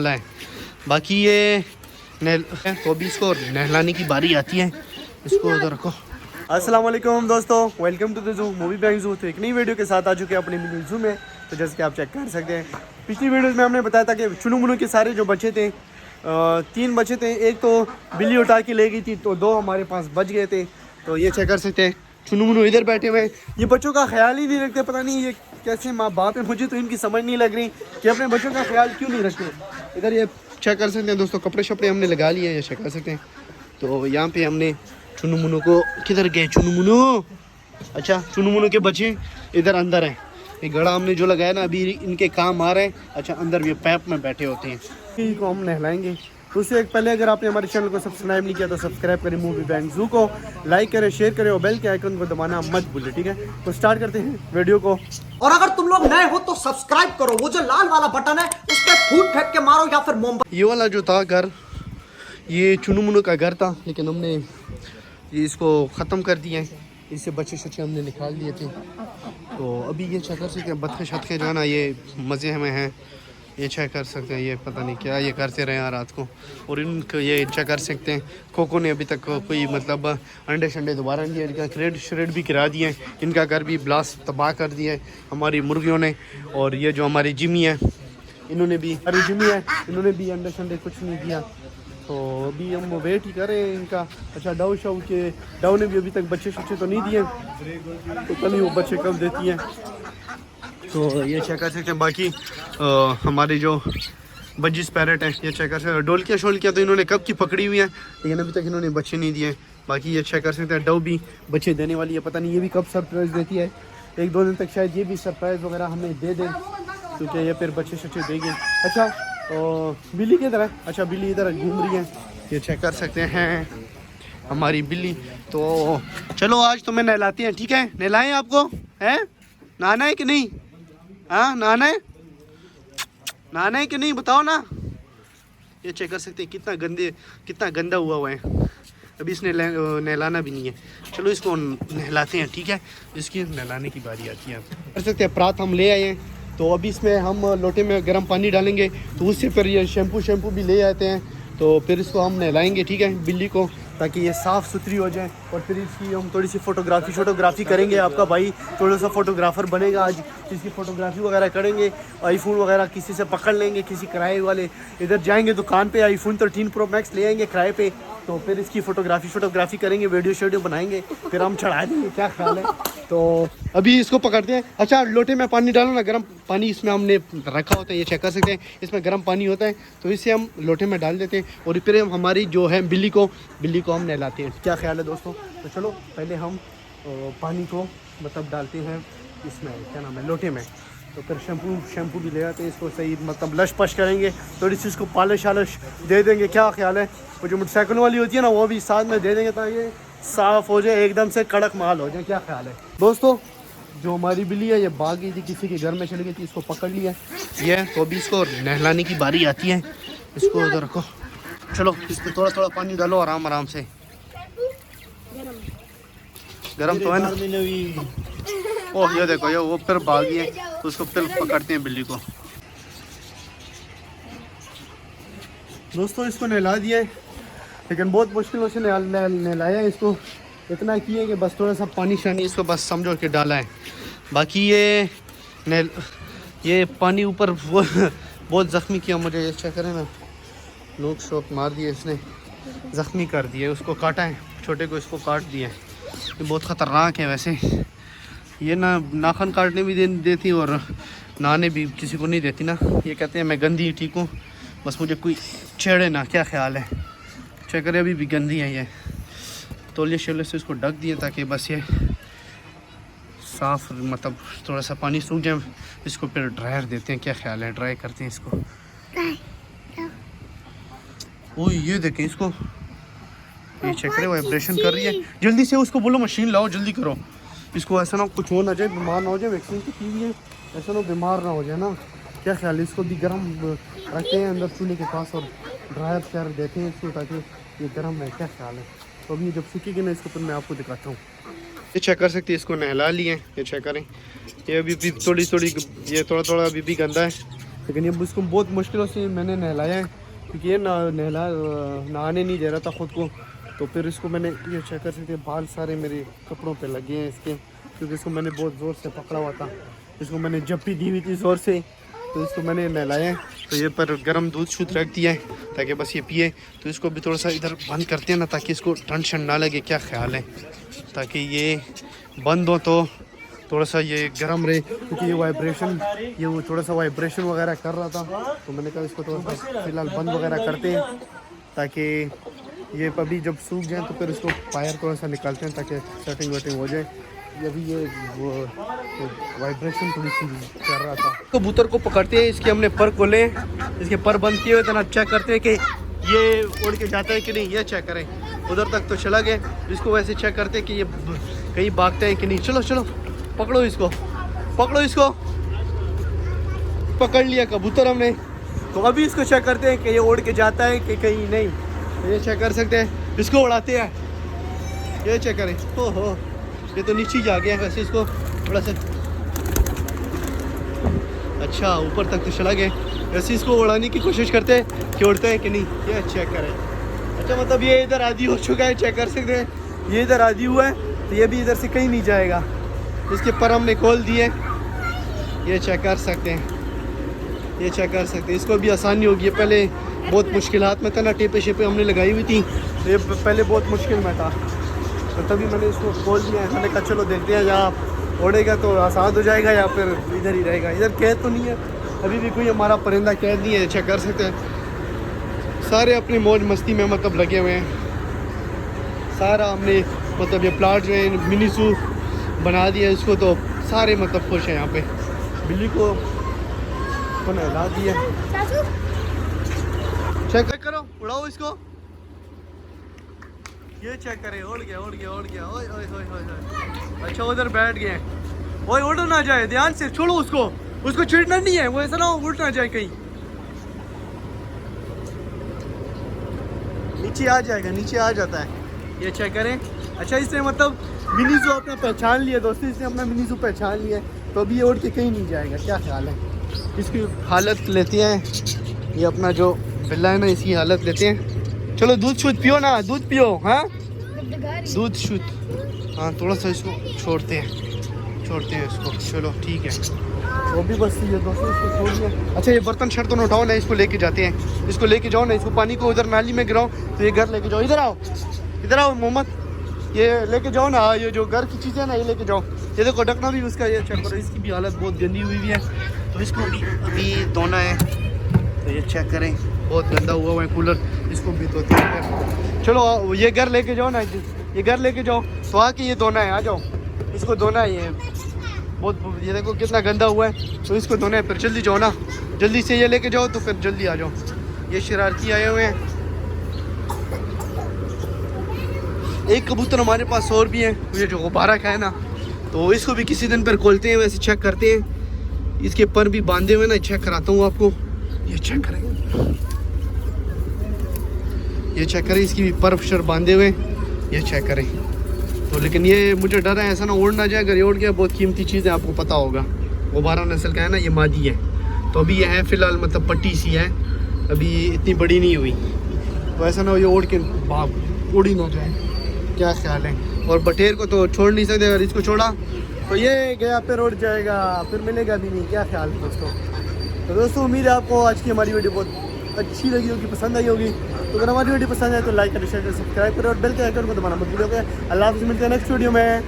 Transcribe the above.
है। बाकी ये तो अभी इसको नहलाने की बारी आती है। इसको उधर रखो। अस्सलाम वालेकुम दोस्तों, welcome to the zoo movie bank zoo. तो एक नई वीडियो के साथ आ चुके हैं अपने मिनी जू में। तो जैसे कि आप चेक कर सकते हैं, पिछली वीडियोस में हमने बताया था कि चुनू मुनू के सारे जो बच्चे थे, 3 बच्चे थे। एक तो बिल्ली उठा के ले गई थी, तो 2 हमारे पास बच गए थे। तो ये चेक कर सकते हैं, चुनू मुनू इधर बैठे हुए हैं। ये बच्चों का ख्याल ही नहीं रखते, पता नहीं ये कैसे माँ बाप है। मुझे तो इनकी समझ नहीं लग रही कि अपने बच्चों का ख्याल क्यों नहीं रखते। इधर ये चेक कर सकते हैं दोस्तों, कपड़े शपड़े हमने लगा लिए हैं, ये चेक कर सकते हैं। तो यहाँ पे हमने चुनू मुनू को, किधर गए चुनू मुनू? अच्छा, चुनू मुनू के बच्चे इधर अंदर हैं। ये गड़ा हमने जो लगाया ना, अभी इनके काम आ रहे हैं। अच्छा, अंदर भी पैप में बैठे होते हैं। इनको हम नहलाएंगे। तो उससे एक पहले अगर आपने हमारे चैनल को सब्सक्राइब नहीं किया तो सब्सक्राइब करें मूवी बैंक जू को, लाइक करें, शेयर करें और बेल के आइकन को दबाना मत भूलें, ठीक है। तो स्टार्ट करते हैं वीडियो को। और अगर तुम लोग नए हो तो सब्सक्राइब करो, वो जो लाल वाला बटन है उस पर फूट फेंक के मारो या फिर मोमबत्ती। ये वाला जो था घर, ये चुनू मुनू का घर था, लेकिन हमने ये इसको ख़त्म कर दिया है। इससे बच्चे शच्चे हमने निकाल दिए थे। तो अभी ये चेक कर सकते हैं, बतखे शतखे जाना ये मज़े में हैं। ये चेक कर सकते हैं, ये पता नहीं क्या ये करते रहे हैं रात को। और इनको ये चेक कर सकते हैं, कोको ने अभी तक कोई मतलब अंडे शंडे दोबारा नहीं दिए। इनका क्रेड श्रेड भी गिरा दिए हैं। इनका घर भी ब्लास्ट तबाह कर दिया है हमारी मुर्गियों ने। और ये जो हमारी जिमी है, इन्होंने भी, अरे जिमी है, इन्होंने भी अंडे शंडे कुछ नहीं दिया। तो अभी हम वेट ही कर रहे हैं इनका। अच्छा, डाउ शाउ के, डाउ ने भी अभी तक बच्चे शच्चे तो नहीं दिए, तो कल ही वो बच्चे कब देती हैं। तो ये चेक कर सकते हैं। बाकी हमारे जो बजिस पैरेट है, ये चेक कर सकते हैं। डोलकिया शोलकिया तो इन्होंने कब की पकड़ी हुई है, लेकिन अभी तक इन्होंने बच्चे नहीं दिए। बाकी ये चेक कर सकते हैं, डव भी बच्चे देने वाली है। पता नहीं ये भी कब सरप्राइज़ देती है। 1-2 दिन तक शायद ये भी सरप्राइज़ वगैरह हमें दे दें, क्योंकि ये फिर बच्चे शच्चे देंगे। अच्छा, बिल्ली किधर है? अच्छा, बिल्ली इधर घूम रही है, ये चेक कर सकते हैं हमारी बिल्ली। तो चलो आज तो मैं नहलाती हैं, ठीक है। नहलाएं आपको, है नहाना है कि नहीं? हाँ, नहाना है, नहाना है कि नहीं बताओ ना। ये चेक कर सकते हैं कितना गंदा हुआ है। अभी इसने नहलाना भी नहीं है। चलो इसको नहलाते हैं, ठीक है। इसकी नहलाने की बारी आती है। कर सकते हैं, परात हम ले आए हैं। तो अभी इसमें हम लोटे में गर्म पानी डालेंगे, तो उससे फिर ये शैम्पू भी ले आते हैं। तो फिर इसको हम नहलाएंगे, ठीक है, बिल्ली को, ताकि ये साफ़ सुथरी हो जाए। और फिर इसकी हम थोड़ी सी फ़ोटोग्राफी करेंगे। आपका भाई थोड़ा सा फ़ोटोग्राफ़र बनेगा आज, इसकी फ़ोटोग्राफी वगैरह करेंगे। आईफोन वगैरह किसी से पकड़ लेंगे, किसी किराए वाले इधर जाएंगे दुकान पे, आईफोन 13 प्रो मैक्स ले आएंगे किराए पे। तो फिर इसकी फ़ोटोग्राफी करेंगे, वीडियो बनाएंगे, फिर हम चढ़ा देंगे। क्या ख्याल है? तो अभी इसको पकड़ते हैं। अच्छा, लोटे में पानी डालो ना, गर्म पानी इसमें हमने रखा होता है, ये चेक कर सकते हैं। इसमें गर्म पानी होता है, तो इसे हम लोटे में डाल देते हैं। और फिर हम हमारी जो है बिल्ली को हम नहलाते हैं। क्या ख्याल है दोस्तों? तो चलो पहले हम पानी को मतलब डालते हैं इसमें, क्या नाम है, लोटे में। तो फिर शैम्पू भी ले आते हैं, इसको सही मतलब लश पश करेंगे, थोड़ी सी इसको पॉलिश आलिश दे देंगे। क्या ख्याल है? वो जो मोटरसाइकिल वाली होती है ना, वो भी साथ में दे देंगे, ताकि साफ़ हो जाए, एकदम से कड़क माल हो जाए। क्या ख्याल है दोस्तों? जो हमारी बिल्ली है, ये भाग गई थी, किसी के घर में चली गई थी, इसको पकड़ लिया ये। तो अभी इसको नहलाने की बारी आती है। इसको उधर रखो। चलो इस पर थोड़ा पानी डालो, आराम से। गरम तो है ना? ओह, ये देखो, ये वो फिर भागी है, तो उसको फिर पकड़ते हैं बिल्ली को। दोस्तों इसको नहला दिया है, लेकिन बहुत मुश्किलों से नहलाया है इसको। इतना किया कि बस थोड़ा सा पानी शानी इसको बस समझो कि डाला है। बाकी ये पानी ऊपर बहुत ज़ख्मी किया मुझे। ये चेक करें ना, नोक शोक मार दिए इसने, ज़ख्मी कर दिया, उसको काटा है, छोटे को इसको काट दिया है। ये बहुत ख़तरनाक है वैसे। ये ना नाखून काटने भी देती और नहाने भी किसी को नहीं देती ना। ये कहते हैं मैं गंदी ठीक हूँ, बस मुझे कोई छेड़े ना। क्या ख्याल है? चेक करें, अभी भी गंदी है ये। तौलिए शोले से इसको ढक दिए, ताकि बस ये साफ़ मतलब थोड़ा सा पानी सूख जाए। इसको फिर ड्रायर देते हैं। क्या ख्याल है? ड्राई करते हैं इसको। ओह, ये देखें इसको, ये चेक करें, वाइब्रेशन कर रही है। जल्दी से उसको बोलो मशीन लाओ, जल्दी करो। इसको ऐसा ना कुछ हो ना जाए, बीमार ना हो जाए। वैक्सीन तो की हुई है, ऐसा ना बीमार ना हो जाए ना। क्या ख्याल है? इसको भी गर्म रखते हैं अंदर चूल्हे के पास और ड्रायर कर देते हैं इसको, ताकि ये गर्म है। क्या ख्याल है? तो अभी जब सूखेगी ना, इसको फिर मैं आपको दिखाता हूँ। ये चेक कर सकते हैं, इसको नहला लिए। ये चेक करें, ये अभी भी थोड़ी ये थोड़ा अभी भी गंदा है। लेकिन ये इसको बहुत मुश्किलों से मैंने नहलाया है, क्योंकि ये नहाने नहीं दे रहा था ख़ुद को। तो फिर इसको मैंने ये चेक कर सकते, बाल सारे मेरे कपड़ों पे लगे हैं इसके, क्योंकि इसको मैंने बहुत ज़ोर से पकड़ा हुआ था। इसको मैंने जब भी दी हुई थी ज़ोर से, तो इसको मैंने नहलाया है। तो ये पर गर्म दूध शूध रख दिया है ताकि बस ये पिए। तो इसको भी थोड़ा सा इधर बंद करते हैं ना, ताकि इसको टेंशन ना लगे। क्या ख्याल है, ताकि ये बंद हो तो थोड़ा सा ये गर्म रहे, क्योंकि ये वाइब्रेशन, ये वो थोड़ा सा वाइब्रेशन वगैरह कर रहा था। तो मैंने कहा इसको थोड़ा सा फ़िलहाल बंद वगैरह करते हैं, ताकि ये अभी जब सूख जाए तो फिर इसको फायर थोड़ा सा निकालते हैं ताकि सेटिंग वेटिंग हो जाए। अभी ये वो वाइब्रेशन थोड़ी सी कर रहा था। कबूतर को पकड़ते हैं, इसके हमने पर खोले, इसके पर बंद किए हुए थे ना। चेक करते हैं कि ये उड़ के जाता है कि नहीं, ये चेक करें। उधर तक तो चला गया, इसको वैसे चेक करते हैं कि ये कहीं भागते हैं कि नहीं। चलो चलो पकड़ो इसको, पकड़ो इसको। पकड़ लिया कबूतर हमने। तो अभी इसको चेक करते हैं कि ये उड़ के जाता है कि कहीं नहीं। तो ये चेक कर सकते हैं, इसको उड़ाते हैं, ये चेक करें। हो ये तो नीचे जा गया। वैसे इसको थोड़ा सा अच्छा ऊपर तक तो चला गया। वैसे इसको उड़ाने की कोशिश करते हैं कि उड़ता है कि नहीं, ये चेक करें। अच्छा मतलब ये इधर आदी हो चुका है, चेक कर सकते हैं। ये इधर आदी हुआ है, तो ये भी इधर से कहीं नहीं जाएगा। इसके पर हमने खोल दिए, ये चेक कर सकते हैं, ये चेक कर सकते हैं। इसको भी आसानी होगी। पहले बहुत मुश्किलात में था ना, टेपे शेपे हमने लगाई हुई थी, तो ये पहले बहुत मुश्किल में था। तो तभी मैंने इसको खोल दिया है। मैंने कहा चलो देखते हैं, या उड़ेगा तो आसान हो जाएगा या फिर इधर ही रहेगा। इधर कैद तो नहीं है, अभी भी कोई हमारा परिंदा कैद नहीं है। चेक कर सकते हैं, सारे अपनी मौज मस्ती में मतलब लगे हुए हैं। सारा हमने मतलब ये प्लाट जो है मिनी ज़ू बना दिया इसको, तो सारे मतलब खुश हैं यहाँ पे। बिल्ली को नहला दिया। चेक करो, उड़ाओ इसको, ये चेक करें। उड़ गया उड़ गया उड़ गया। ओए ओए ओए ओए। अच्छा उधर बैठ गए। ओए उड़ ना जाए, ध्यान से छोड़ो उसको, उसको चिढ़ना नहीं है। वो ऐसा ना उड़ ना जाए कहीं, नीचे आ जाएगा, नीचे आ जाता है। ये चेक करें। अच्छा इसने मतलब मिनी ज़ू अपना पहचान लिया दोस्तों, इसने अपना मिनी ज़ू पहचान लिया, तो अभी ये उड़ के कहीं नहीं जाएगा। क्या ख्याल है, इसकी हालत लेते हैं। ये अपना जो बिल्ला है ना, इसकी हालत लेते हैं। चलो दूध शुद्ध पियो ना, दूध पियो। हाँ दूध शुद्ध, हाँ थोड़ा सा इसको छोड़ते हैं इसको। चलो ठीक है, वो भी बस ये दोस्तों इसको छोड़ दिया। अच्छा ये बर्तन शर्तन उठाओ ना, इसको लेके जाते हैं। इसको लेके जाओ ना, इसको पानी को उधर नाली में गिराओ, तो ये घर लेके जाओ। इधर आओ मोहम्मद, ये लेके जाओ ना। ये जो घर की चीज़ें ना, ये लेके जाओ। ये देखो ढकना भी उसका, ये चेक करो, इसकी भी हालत बहुत गंदी हुई है, तो इसको भी अभी धोना है। तो ये चेक करें, बहुत गंदा हुआ है कूलर, इसको भी धोते हैं। चलो ये घर लेके जाओ ना, ये घर लेके जाओ, तो आके ये धोना है। आ जाओ, इसको धोना है। ये बहुत, ये देखो कितना गंदा हुआ है, तो इसको धोना है। फिर जल्दी जाओ ना, जल्दी से ये लेके जाओ, तो फिर जल्दी आ जाओ। ये शरारती आए हुए हैं। एक कबूतर हमारे पास और भी है, ये जो गुब्बारा का है ना, तो इसको भी किसी दिन पर खोलते हैं, वैसे चेक करते हैं। इसके पर भी बांधे हुए ना, चेक कराता हूँ आपको। ये चेक करें, ये चेक करें, इसकी भी पर शर बांधे हुए, ये चेक करें। तो लेकिन ये मुझे डर है ऐसा ना उड़ ना जाए। अगर ये उड़ गया, बहुत कीमती चीज़ है, आपको पता होगा। गुब्बारा नस्ल का है ना, ये मादी है। तो अभी ये है फ़िलहाल मतलब पट्टी सी है, अभी इतनी बड़ी नहीं हुई। तो ऐसा ना हो ये उड़ के उड़ ही ना जाए। क्या ख्याल है। और बटेर को तो छोड़ नहीं सकते, अगर इसको छोड़ा तो ये गया, फिर उड़ जाएगा, फिर मिलेगा भी नहीं। क्या ख्याल है दोस्तों। तो दोस्तों उम्मीद है आपको आज की हमारी वीडियो बहुत अच्छी लगी होगी, पसंद आई होगी। तो अगर हमारी वीडियो पसंद आए तो लाइक करें, शेयर करें, सब्सक्राइब करें और बेल के आइकन को दबाना मत भूलिएगा। अल्लाह हाफ़िज़, मिलते हैं नेक्स्ट वीडियो में।